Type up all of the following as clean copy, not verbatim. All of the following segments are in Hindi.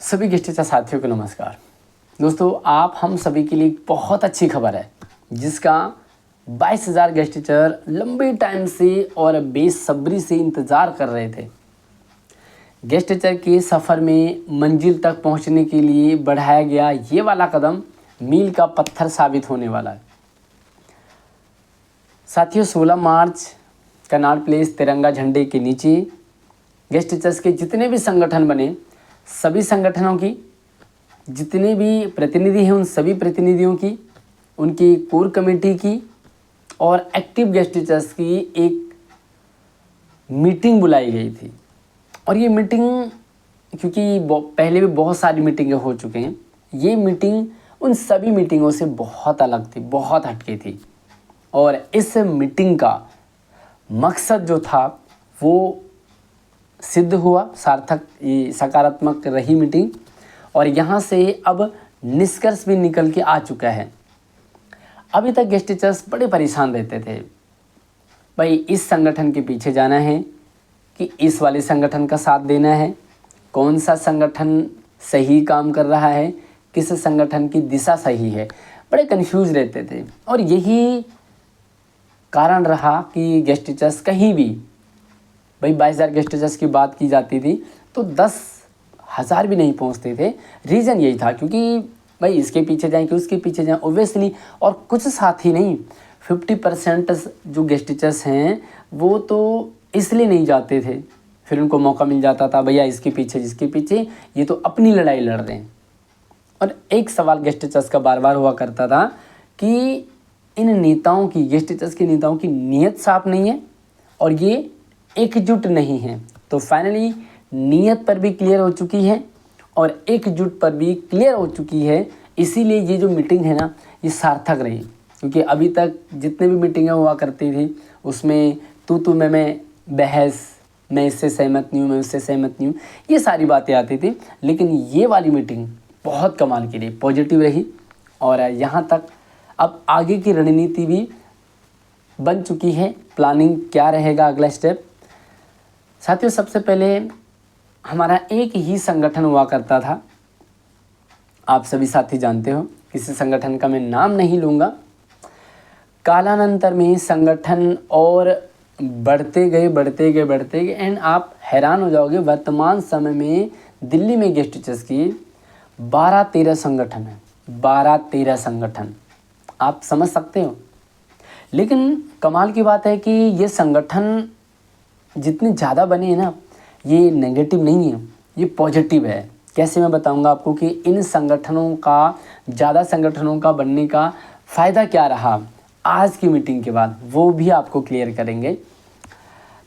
सभी गेस्ट टीचर साथियों को नमस्कार। दोस्तों, आप हम सभी के लिए एक बहुत अच्छी खबर है जिसका 22,000 गेस्ट टीचर लंबे टाइम से और बेसब्री से इंतज़ार कर रहे थे। गेस्ट टीचर के सफ़र में मंजिल तक पहुंचने के लिए बढ़ाया गया ये वाला कदम मील का पत्थर साबित होने वाला है। साथियों, 16 मार्च कनाट प्लेस तिरंगा झंडे के नीचे गेस्ट टीचर्स के जितने भी संगठन बने, सभी संगठनों की जितने भी प्रतिनिधि हैं उन सभी प्रतिनिधियों की, उनकी कोर कमेटी की और एक्टिव गेस्ट टीचर्स की एक मीटिंग बुलाई गई थी। और ये मीटिंग, क्योंकि पहले भी बहुत सारी मीटिंगें हो चुके हैं, ये मीटिंग उन सभी मीटिंगों से बहुत अलग थी, बहुत हटके थी। और इस मीटिंग का मकसद जो था वो सिद्ध हुआ, सार्थक, ये सकारात्मक रही मीटिंग। और यहाँ से अब निष्कर्ष भी निकल के आ चुका है। अभी तक गेस्ट टीचर्स बड़े परेशान रहते थे, भाई इस संगठन के पीछे जाना है कि इस वाले संगठन का साथ देना है, कौन सा संगठन सही काम कर रहा है, किस संगठन की दिशा सही है, बड़े कंफ्यूज रहते थे। और यही कारण रहा कि गेस्ट टीचर्स कहीं भी, भाई 22,000 गेस्ट टीचर्स की बात की जाती थी तो 10,000 भी नहीं पहुंचते थे। रीज़न यही था क्योंकि भाई इसके पीछे जाएं कि उसके पीछे जाएं, ओब्वियसली। और कुछ साथी नहीं, 50% जो गेस्ट टीचर्स हैं वो तो इसलिए नहीं जाते थे, फिर उनको मौका मिल जाता था, भैया इसके पीछे जिसके पीछे, ये तो अपनी लड़ाई लड़ रहे हैं। और एक सवाल गेस्ट टीचर्स का बार बार हुआ करता था कि इन नेताओं की, गेस्ट टीचर्स के नेताओं की नीयत साफ नहीं है और ये एकजुट नहीं है। तो फाइनली नीयत पर भी क्लियर हो चुकी है और एकजुट पर भी क्लियर हो चुकी है। इसीलिए ये जो मीटिंग है ना, ये सार्थक रही। क्योंकि अभी तक जितने भी मीटिंगें हुआ करती थी उसमें तू मैं बहस, मैं इससे सहमत नहीं हूँ, मैं उससे सहमत नहीं हूँ, ये सारी बातें आती थी। लेकिन ये वाली मीटिंग बहुत कमाल की रही, पॉजिटिव रही। और यहाँ तक अब आगे की रणनीति भी बन चुकी है, प्लानिंग क्या रहेगा, अगला स्टेप। साथियों, सबसे पहले हमारा एक ही संगठन हुआ करता था, आप सभी साथी जानते हो, किसी संगठन का मैं नाम नहीं लूँगा। कालांतर में संगठन और बढ़ते गए एंड आप हैरान हो जाओगे, वर्तमान समय में दिल्ली में गेस्ट टीचर्स की 12-13 संगठन है। 12-13 संगठन, आप समझ सकते हो। लेकिन कमाल की बात है कि ये संगठन जितने ज़्यादा बने हैं ना, ये नेगेटिव नहीं है, ये पॉजिटिव है। कैसे, मैं बताऊंगा आपको कि इन संगठनों का, ज़्यादा संगठनों का बनने का फ़ायदा क्या रहा आज की मीटिंग के बाद, वो भी आपको क्लियर करेंगे।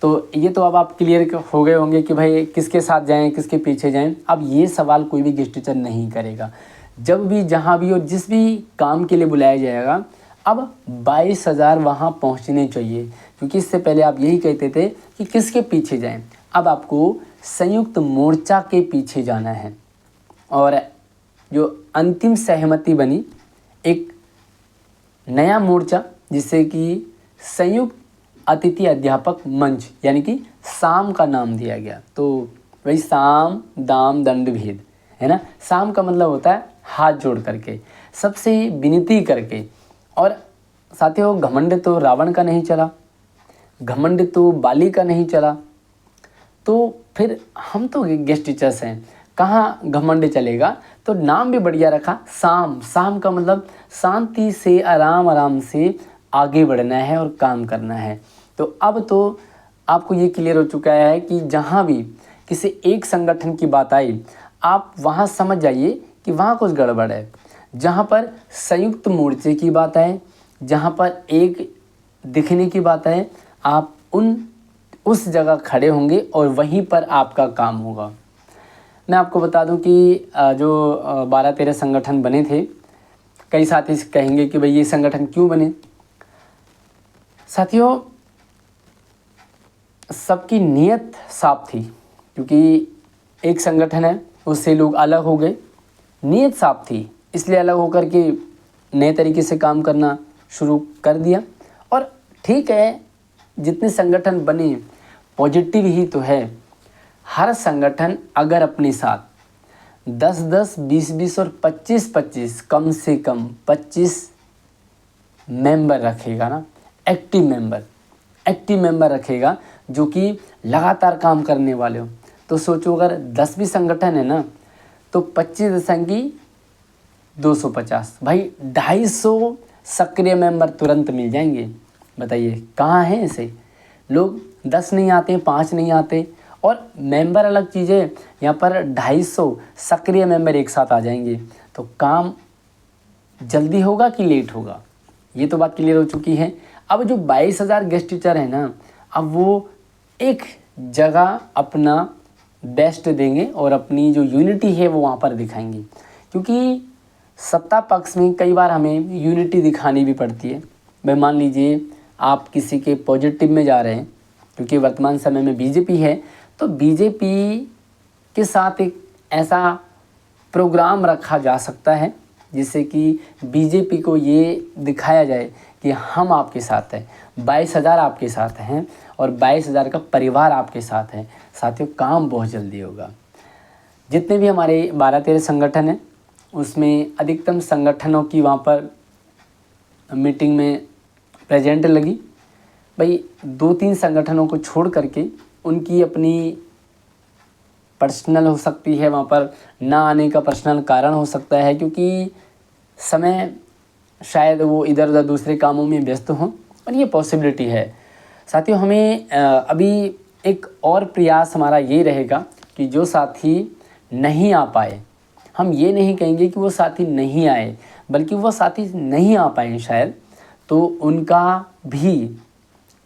तो ये तो अब आप क्लियर हो गए होंगे कि भाई किसके साथ जाएं, किसके पीछे जाएं। अब ये सवाल कोई भी गेस्ट टीचर नहीं करेगा। जब भी, जहाँ भी और जिस भी काम के लिए बुलाया जाएगा, अब 22,000 वहाँ पहुँचने चाहिए। क्योंकि इससे पहले आप यही कहते थे कि किसके पीछे जाएं, अब आपको संयुक्त मोर्चा के पीछे जाना है। और जो अंतिम सहमति बनी, एक नया मोर्चा जिसे कि संयुक्त अतिथि अध्यापक मंच, यानी कि साम का नाम दिया गया। तो वही साम दाम दंड भेद है ना। साम का मतलब होता है हाथ जोड़ करके, सबसे विनती करके। और साथियों, घमंड तो रावण का नहीं चला, घमंड तो बाली का नहीं चला, तो फिर हम तो गेस्ट टीचर्स हैं, कहाँ घमंड चलेगा। तो नाम भी बढ़िया रखा, साम। साम का मतलब शांति से, आराम से आगे बढ़ना है और काम करना है। तो अब तो आपको ये क्लियर हो चुका है कि जहाँ भी किसी एक संगठन की बात आई, आप वहाँ समझ जाइए कि वहाँ कुछ गड़बड़ है। जहाँ पर संयुक्त मोर्चे की बात आए, जहाँ पर एक दिखने की बात है, आप उस जगह खड़े होंगे और वहीं पर आपका काम होगा। मैं आपको बता दूं कि जो 12-13 संगठन बने थे, कई साथी कहेंगे कि भाई ये संगठन क्यों बने। साथियों, सबकी नीयत साफ थी, क्योंकि एक संगठन है उससे लोग अलग हो गए, नीयत साफ थी, इसलिए अलग होकर के नए तरीके से काम करना शुरू कर दिया। और ठीक है, जितने संगठन बने पॉजिटिव ही तो है। हर संगठन अगर अपने साथ 10-10, 20-20 और 25-25, कम से कम 25 मेंबर रखेगा ना, एक्टिव मेंबर रखेगा जो कि लगातार काम करने वाले हो। तो सोचो अगर 10 भी संगठन है ना, तो 25 दशंगी 250, भाई 250 सक्रिय मेंबर तुरंत मिल जाएंगे। बताइए कहाँ हैं ऐसे लोग? 10 नहीं आते, 5 नहीं आते, और मेंबर अलग चीज़ है, यहाँ पर 250 सक्रिय मेंबर एक साथ आ जाएंगे। तो काम जल्दी होगा कि लेट होगा, ये तो बात क्लियर हो चुकी है। अब जो 22,000 गेस्ट टीचर है ना, अब वो एक जगह अपना बेस्ट देंगे और अपनी जो यूनिटी है वो वहाँ पर दिखाएंगे, क्योंकि सत्ता पक्ष में कई बार हमें यूनिटी दिखानी भी पड़ती है। भाई मान लीजिए आप किसी के पॉजिटिव में जा रहे हैं, क्योंकि वर्तमान समय में बीजेपी है, तो बीजेपी के साथ एक ऐसा प्रोग्राम रखा जा सकता है जिससे कि बीजेपी को ये दिखाया जाए कि हम आपके साथ हैं, 22,000 आपके साथ हैं और 22,000 का परिवार आपके साथ है। साथियों काम बहुत जल्दी होगा। जितने भी हमारे 12-13 संगठन हैं उसमें अधिकतम संगठनों की वहाँ पर मीटिंग में प्रेजेंट लगी। भाई 2-3 संगठनों को छोड़ करके उनकी अपनी पर्सनल हो सकती है, वहाँ पर ना आने का पर्सनल कारण हो सकता है, क्योंकि समय शायद वो इधर उधर दूसरे कामों में व्यस्त हों, और ये पॉसिबिलिटी है। साथियों हमें अभी एक और प्रयास हमारा ये रहेगा कि जो साथी नहीं आ पाए, हम ये नहीं कहेंगे कि वो साथी नहीं आए, बल्कि वो साथी नहीं आ पाए शायद, तो उनका भी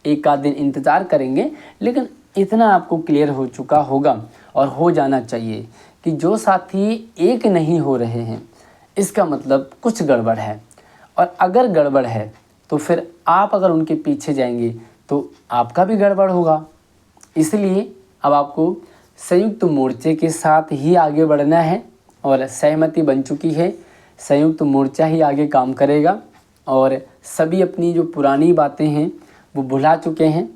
एक आध दिन इंतज़ार करेंगे। लेकिन इतना आपको क्लियर हो चुका होगा और हो जाना चाहिए कि जो साथी एक नहीं हो रहे हैं इसका मतलब कुछ गड़बड़ है, और अगर गड़बड़ है तो फिर आप अगर उनके पीछे जाएंगे तो आपका भी गड़बड़ होगा। इसलिए अब आपको संयुक्त मोर्चे के साथ ही आगे बढ़ना है, और सहमति बन चुकी है, संयुक्त मोर्चा ही आगे काम करेगा, और सभी अपनी जो पुरानी बातें हैं वो भुला चुके हैं।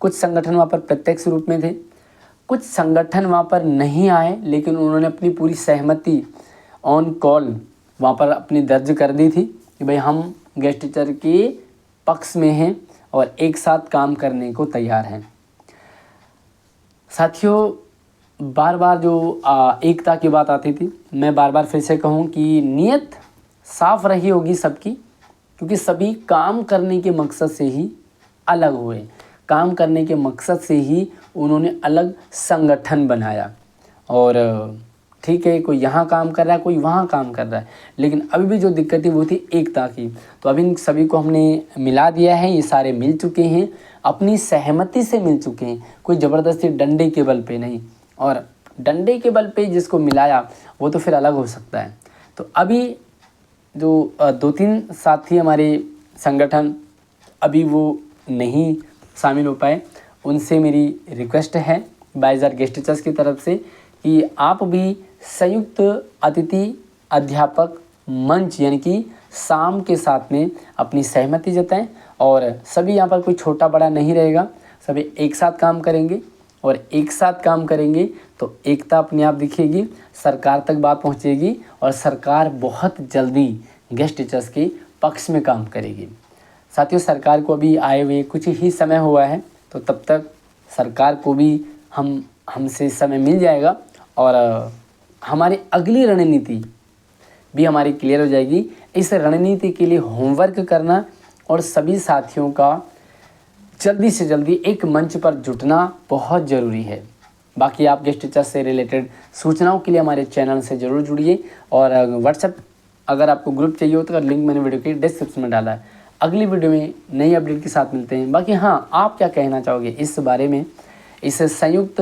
कुछ संगठन वहाँ पर प्रत्यक्ष रूप में थे, कुछ संगठन वहाँ पर नहीं आए, लेकिन उन्होंने अपनी पूरी सहमति ऑन कॉल वहाँ पर अपनी दर्ज कर दी थी कि भाई हम गेस्ट टीचर के पक्ष में हैं और एक साथ काम करने को तैयार हैं। साथियों बार बार जो एकता की बात आती थी, मैं बार बार फिर से कहूँ कि नीयत साफ रही होगी सबकी, क्योंकि सभी काम करने के मकसद से ही अलग हुए, काम करने के मकसद से ही उन्होंने अलग संगठन बनाया। और ठीक है, कोई यहाँ काम कर रहा है, कोई वहाँ काम कर रहा है, लेकिन अभी भी जो दिक्कत थी वो थी एकता की। तो अब इन सभी को हमने मिला दिया है, ये सारे मिल चुके हैं, अपनी सहमति से मिल चुके हैं, कोई ज़बरदस्ती डंडे के बल पे नहीं। और डंडे के बल पे जिसको मिलाया वो तो फिर अलग हो सकता है। तो अभी जो 2-3 साथी हमारे संगठन अभी वो नहीं शामिल हो पाए, उनसे मेरी रिक्वेस्ट है 22,000 गेस्ट टीचर्स की तरफ से कि आप भी संयुक्त अतिथि अध्यापक मंच यानी कि शाम के साथ में अपनी सहमति जताएं, और सभी यहाँ पर कोई छोटा बड़ा नहीं रहेगा, सभी एक साथ काम करेंगे, और एक साथ काम करेंगे तो एकता अपने आप दिखेगी, सरकार तक बात पहुँचेगी, और सरकार बहुत जल्दी गेस्ट टीचर्स के पक्ष में काम करेगी। साथियों सरकार को अभी आए हुए कुछ ही समय हुआ है, तो तब तक सरकार को भी हमसे समय मिल जाएगा, और हमारी अगली रणनीति भी हमारी क्लियर हो जाएगी। इस रणनीति के लिए होमवर्क करना और सभी साथियों का जल्दी से जल्दी एक मंच पर जुटना बहुत ज़रूरी है। बाकी आप गेस्ट टीचर से रिलेटेड सूचनाओं के लिए हमारे चैनल से ज़रूर जुड़िए, और व्हाट्सएप अगर आपको ग्रुप चाहिए हो तो लिंक मैंने वीडियो के डिस्क्रिप्शन में डाला है। अगली वीडियो में नई अपडेट के साथ मिलते हैं। बाकी हाँ, आप क्या कहना चाहोगे इस बारे में, इस संयुक्त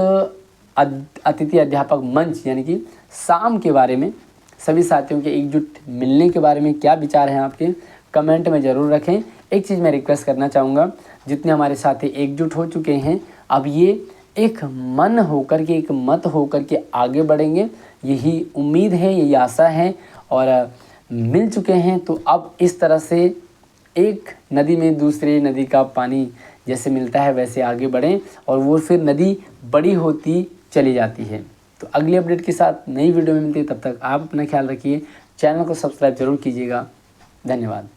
अतिथि अध्यापक मंच यानी कि शाम के बारे में, सभी साथियों के एकजुट मिलने के बारे में क्या विचार हैं आपके, कमेंट में ज़रूर रखें। एक चीज़ मैं रिक्वेस्ट करना चाहूँगा, जितने हमारे साथी एकजुट हो चुके हैं, अब ये एक मन होकर के, एक मत होकर के आगे बढ़ेंगे, यही उम्मीद है, यही आशा है, और मिल चुके हैं। तो अब इस तरह से एक नदी में दूसरी नदी का पानी जैसे मिलता है वैसे आगे बढ़ें, और वो फिर नदी बड़ी होती चली जाती है। तो अगली अपडेट के साथ नई वीडियो में मिलती है, तब तक आप अपना ख्याल रखिए। चैनल को सब्सक्राइब जरूर कीजिएगा। धन्यवाद।